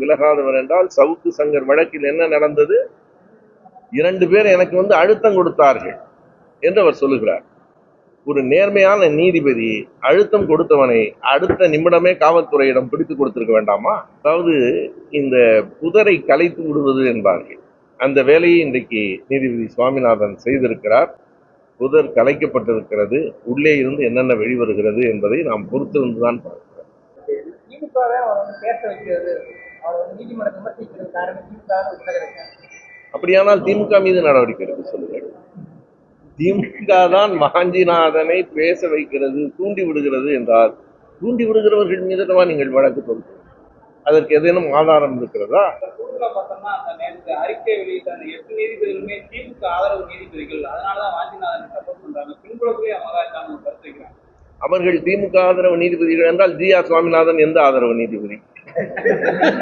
விலகாதவர் என்றால் சவுக்கு சங்கர் வழக்கில் என்ன நடந்தது? 2 பேர் எனக்கு அழுத்தம் கொடுத்தார்கள் என்று அவர் சொல்லுகிறார். ஒரு நேர்மையான நீதிபதி அழுத்தம் கொடுத்தவனை அடுத்த நிமிடமே காவல்துறையிடம் பிடித்து கொடுத்திருக்க வேண்டாமா? அதாவது இந்த புதரை கலைத்து விடுவது என்பார்கள். அந்த வேலையை இன்றைக்கு நீதிபதி சுவாமிநாதன் செய்திருக்கிறார். புதர் கலைக்கப்பட்டிருக்கிறது. உள்ளே இருந்து என்னென்ன வெளிவருகிறது என்பதை நாம் பொறுத்திருந்துதான் பார்க்கிறோம். அப்படியானால் திமுக மீது நடவடிக்கை எடுக்க சொல்லுங்கள். திமுக தான் வாஞ்சிநாதனை பேச வைக்கிறது, தூண்டி விடுகிறது என்றால், தூண்டி விடுகிறவர்கள் மீது நீங்கள் வழக்கு தொடுக்க. அதற்கு ஏதேனும் ஆதாரம் இருக்கிறதா? அறிக்கை வெளியிட்ட 8 நீதிபதிகளுமே திமுக ஆதரவு நீதிபதிகள். அதனாலதான் வாஞ்சிநாதன் சப்போர்ட் பண்றாங்க. பின்புலத்திலே அவங்க கருத்து வைக்கிறாங்க. அவர்கள் திமுக ஆதரவு நீதிபதிகள் என்றால் ஜி ஆர் சுவாமிநாதன் எந்த ஆதரவு நீதிபதி?